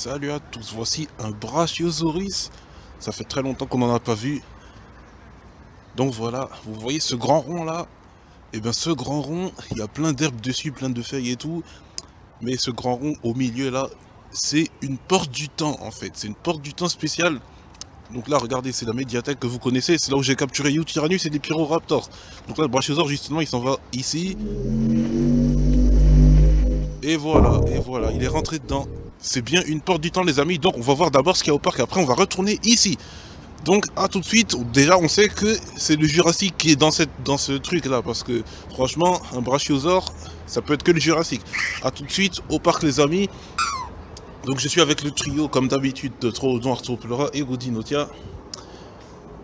Salut à tous, voici un Brachiosaurus. Ça fait très longtemps qu'on n'en a pas vu. Donc voilà, vous voyez ce grand rond là? Et bien ce grand rond, il y a plein d'herbes dessus, plein de feuilles et tout. Mais ce grand rond au milieu là, c'est une porte du temps en fait. C'est une porte du temps spéciale. Donc là, regardez, c'est la médiathèque que vous connaissez. C'est là où j'ai capturé Yutyrannus et les Pyroraptors. Donc là, le Brachiosaure justement, il s'en va ici. Et voilà, il est rentré dedans. C'est bien une porte du temps les amis, donc on va voir d'abord ce qu'il y a au parc, après on va retourner ici. Donc à tout de suite, déjà on sait que c'est le Jurassique qui est dans ce truc là, parce que franchement, un Brachiosaure, ça peut être que le Jurassique. A tout de suite au parc les amis. Donc je suis avec le trio comme d'habitude de Troodon, Arthropleura et Godinotia.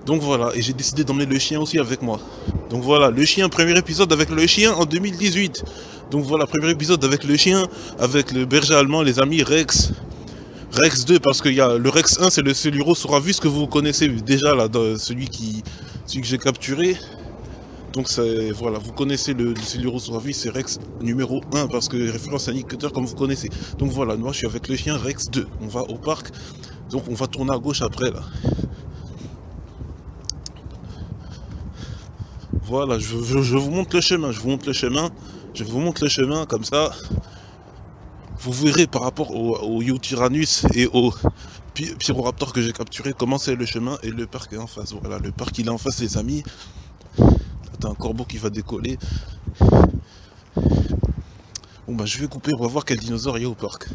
Donc voilà, et j'ai décidé d'emmener le chien aussi avec moi. Donc voilà, le chien, premier épisode avec le chien en 2018. Donc voilà, premier épisode avec le chien, avec le berger allemand, les amis, Rex. Rex 2, parce qu'il y a le Rex 1, c'est le Coelurosaurus que vous connaissez déjà, là, celui que j'ai capturé. Donc voilà, vous connaissez le Coelurosaurus, c'est Rex numéro 1, parce que référence à Nick Cutter, comme vous connaissez. Donc voilà, moi je suis avec le chien Rex 2. On va au parc, donc on va tourner à gauche après, là. Voilà, je vous montre le chemin, je vous montre le chemin, comme ça, vous verrez par rapport au Yutyrannus et au Pyroraptor que j'ai capturé, comment c'est le chemin et le parc est en face. Voilà, le parc il est en face les amis. Là t'as un corbeau qui va décoller. Bon bah je vais couper, on va voir quel dinosaure il y a au parc.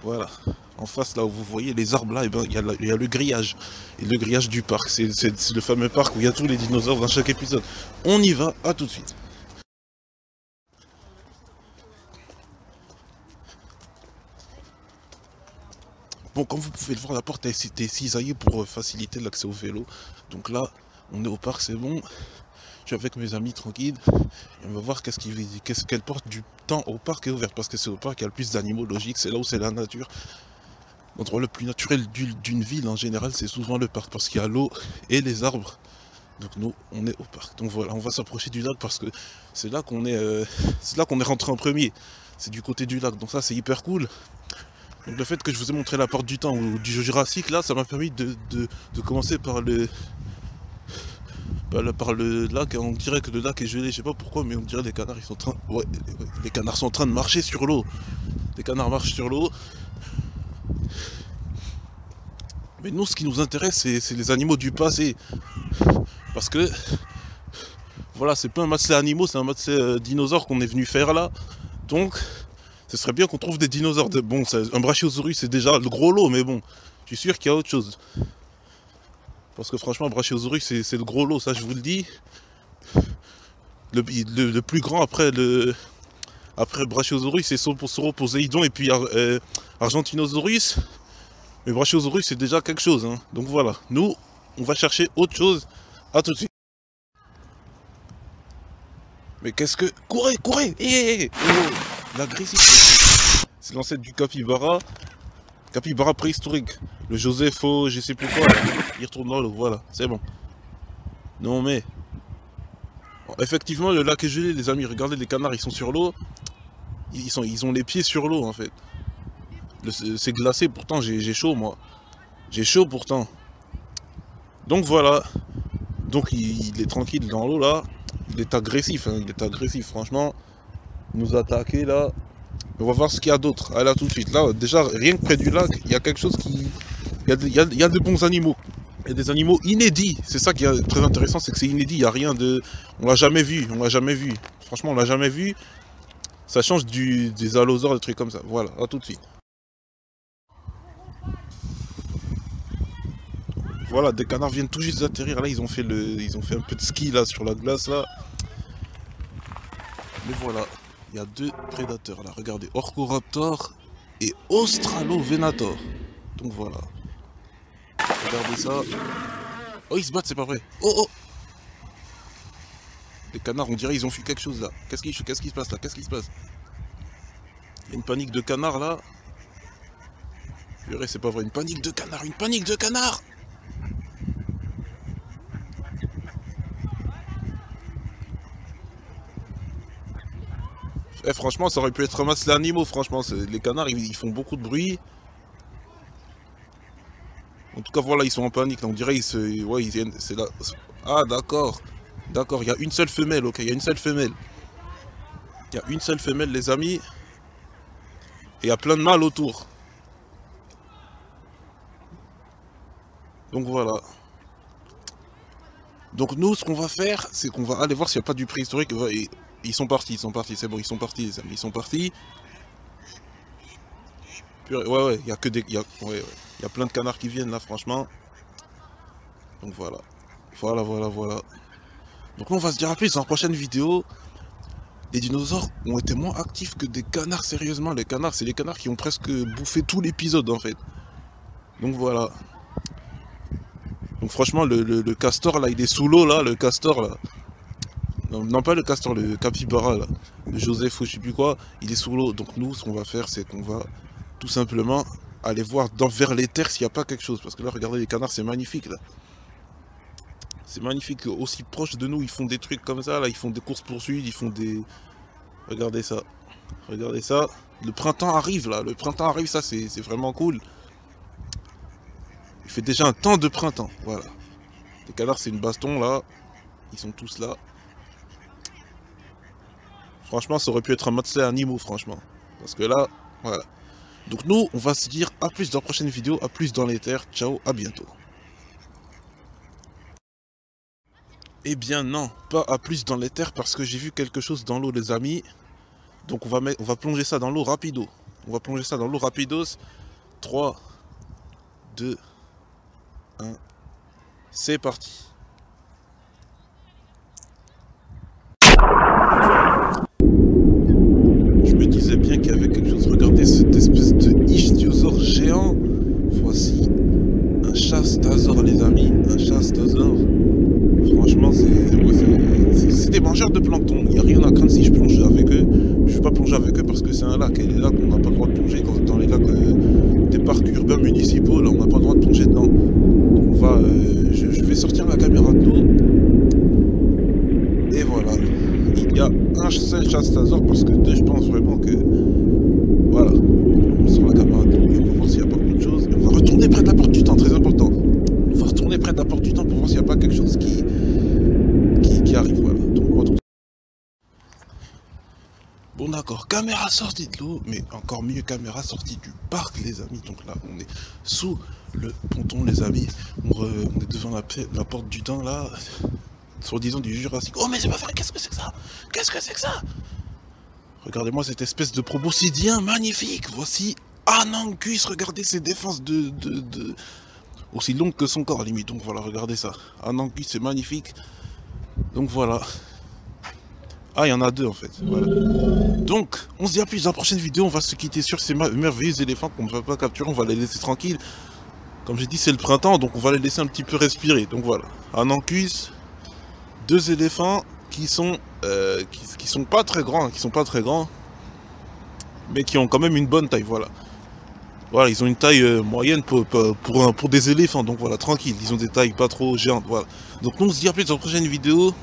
Voilà, en face là où vous voyez les arbres là, et ben, il y a le grillage. Et le grillage du parc, c'est le fameux parc où il y a tous les dinosaures dans chaque épisode. On y va, à tout de suite. Bon, comme vous pouvez le voir, la porte a été cisaillée pour faciliter l'accès au vélo. Donc là, on est au parc, c'est bon. Je suis avec mes amis tranquilles. Et on va voir quelle porte du temps au parc est ouverte. Parce que c'est au parc qu'il y a le plus d'animaux logiques. C'est là où c'est la nature. L'endroit le plus naturel d'une ville en général, c'est souvent le parc. Parce qu'il y a l'eau et les arbres. Donc nous, on est au parc. Donc voilà, on va s'approcher du lac parce que c'est là qu'on est rentré en premier. C'est du côté du lac. Donc ça, c'est hyper cool. Donc le fait que je vous ai montré la porte du temps ou du Jurassique là, ça m'a permis de commencer par le lac. On dirait que le lac est gelé, je sais pas pourquoi, mais on dirait les canards ils sont en train. Ouais, les canards sont en train de marcher sur l'eau. Les canards marchent sur l'eau. Mais nous ce qui nous intéresse c'est les animaux du passé. Parce que voilà, c'est pas un match animaux, c'est un match dinosaures qu'on est venu faire là. Donc ce serait bien qu'on trouve des dinosaures. Bon, un Brachiosaurus c'est déjà le gros lot, mais bon, je suis sûr qu'il y a autre chose. Parce que franchement, un Brachiosaurus c'est le gros lot, ça je vous le dis. Le plus grand après le Brachiosaurus c'est Sauroposéidon et puis Argentinosaurus. Mais Brachiosaurus c'est déjà quelque chose. Hein. Donc voilà, nous on va chercher autre chose. À tout de suite. Mais qu'est-ce que. Courez, courez! L'agressif. C'est l'ancêtre du capybara. Capybara préhistorique. Le Josepho, je sais plus quoi. Il retourne dans l'eau, voilà, c'est bon. Non mais. Bon, effectivement, le lac est gelé, les amis. Regardez, les canards, ils sont sur l'eau. Ils ont les pieds sur l'eau, en fait. C'est glacé, pourtant, j'ai chaud, moi. J'ai chaud, pourtant. Donc voilà. Donc il est tranquille dans l'eau, là. Il est agressif, hein. Il est agressif, franchement. Il nous a attaqué, là. On va voir ce qu'il y a d'autre. Allez, là, tout de suite. Là, déjà, rien que près du lac, il y a quelque chose qui... Il y a de bons animaux. Il y a des animaux inédits. C'est ça qui est très intéressant, c'est que c'est inédit. Il n'y a rien de... On l'a jamais vu. On l'a jamais vu. Franchement, on l'a jamais vu. Ça change des allosaures, des trucs comme ça. Voilà, à tout de suite. Voilà, des canards viennent tout juste d'atterrir. Là, ils ont fait un peu de ski là sur la glace là. Mais voilà, il y a deux prédateurs là. Regardez, Orcoraptor et Australovenator. Donc voilà. Regardez ça. Oh, ils se battent, c'est pas vrai. Oh, oh. Les canards, on dirait ils ont fui quelque chose là. Qu'est-ce qui se passe là? Qu'est-ce qui se passe? Il y a une panique de canards là. C'est pas vrai, une panique de canards, une panique de canards. Eh, franchement, ça aurait pu être un match d'animaux, franchement. Les canards, ils font beaucoup de bruit. En tout cas, voilà, ils sont en panique. Là, on dirait ouais, ils viennent. C'est là. Ah, d'accord. D'accord, il y a une seule femelle, ok, il y a une seule femelle. Il y a une seule femelle, les amis. Et il y a plein de mâles autour. Donc voilà. Donc nous, ce qu'on va faire, c'est qu'on va aller voir s'il n'y a pas du préhistorique. Ils sont partis, c'est bon, ils sont partis, les amis, ils sont partis. Ouais, ouais, il y a que des... ouais, il y a plein de canards qui viennent là, franchement. Donc voilà. Voilà. Donc nous, on va se dire à plus dans la prochaine vidéo. Les dinosaures ont été moins actifs que des canards, sérieusement. Les canards, c'est les canards qui ont presque bouffé tout l'épisode, en fait. Donc voilà. Donc franchement, le castor, là, il est sous l'eau, là, le castor, là. Non, pas le castor, le capybara, là. Le Joseph ou je sais plus quoi, il est sous l'eau. Donc nous, ce qu'on va faire, c'est qu'on va tout simplement aller voir vers les terres s'il n'y a pas quelque chose. Parce que là, regardez, les canards, c'est magnifique, là. C'est magnifique, aussi proche de nous, ils font des trucs comme ça, là, ils font des courses-poursuites, ils font des... Regardez ça. Regardez ça. Le printemps arrive, là. Le printemps arrive, ça, c'est vraiment cool. Il fait déjà un temps de printemps, voilà. Les canards, c'est une baston, là. Ils sont tous là. Franchement, ça aurait pu être un match animaux, franchement. Parce que là, voilà. Donc nous, on va se dire à plus dans la prochaine vidéo, à plus dans les terres. Ciao, à bientôt. Eh bien non, pas à plus dans les terres parce que j'ai vu quelque chose dans l'eau, les amis. Donc on va plonger ça dans l'eau rapido. On va plonger ça dans l'eau rapidos. 3, 2, 1. C'est parti. Je me disais bien qu'il y avait quelque chose. Regardez cette espèce de ichthyosaure géant. Voici un chastosaure, les amis. Un chastosaure. Franchement, c'est des mangeurs de plancton. Il n'y a rien à craindre si je plonge avec eux. Je ne vais pas plonger avec eux parce que c'est un lac. Et les lacs, on n'a pas le droit de plonger. Dans les lacs des parcs urbains municipaux, là, on n'a pas le droit de plonger dedans. Donc je vais sortir la caméra de l'eau. Et voilà. Il y a un seul chastosaure parce que deux, je pense vraiment que... Voilà. On sort la caméra de l'eau et on va voir s'il n'y a pas autre chose. Et on va retourner près de la porte du temps, très important. On va retourner près de la porte du temps pour voir s'il n'y a pas quelque chose qui arrive, voilà. Donc, bon d'accord, caméra sortie de l'eau, mais encore mieux, caméra sortie du parc, les amis. Donc là, on est sous le ponton, les amis. On est devant la porte du temps, là, soi-disant du Jurassique. Oh, mais c'est pas vrai, qu'est-ce que c'est que ça? Qu'est-ce que c'est que ça? Regardez-moi cette espèce de proboscidien magnifique. Voici Ananguis, regardez ses défenses aussi longues que son corps, limite. Donc voilà, regardez ça. Ananguis, c'est magnifique. Donc voilà. Ah, il y en a deux en fait. Voilà. Donc, on se dit à plus dans la prochaine vidéo. On va se quitter sur ces merveilleux éléphants qu'on ne va pas capturer. On va les laisser tranquilles. Comme j'ai dit, c'est le printemps, donc on va les laisser un petit peu respirer. Donc voilà. Ananguis, deux éléphants qui sont pas très grands, mais qui ont quand même une bonne taille. Voilà. Voilà, ils ont une taille moyenne pour des éléphants. Donc voilà, tranquille. Ils ont des tailles pas trop géantes. Voilà. Donc nous, on se dit à plus dans la prochaine vidéo.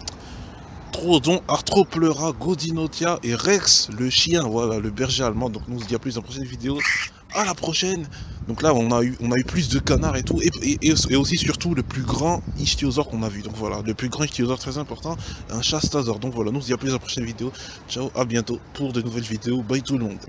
Trodon, Arthropleura, Godinotia et Rex, le chien, voilà, le berger allemand. Donc nous on se dit à plus dans la prochaine vidéo. À la prochaine. Donc là on a eu plus de canards et tout. Et aussi surtout le plus grand ichthyosaure qu'on a vu. Donc voilà, le plus grand ichthyosaure très important, un chastosaure. Donc voilà, nous on se dit à plus dans la prochaine vidéo. Ciao, à bientôt pour de nouvelles vidéos. Bye tout le monde.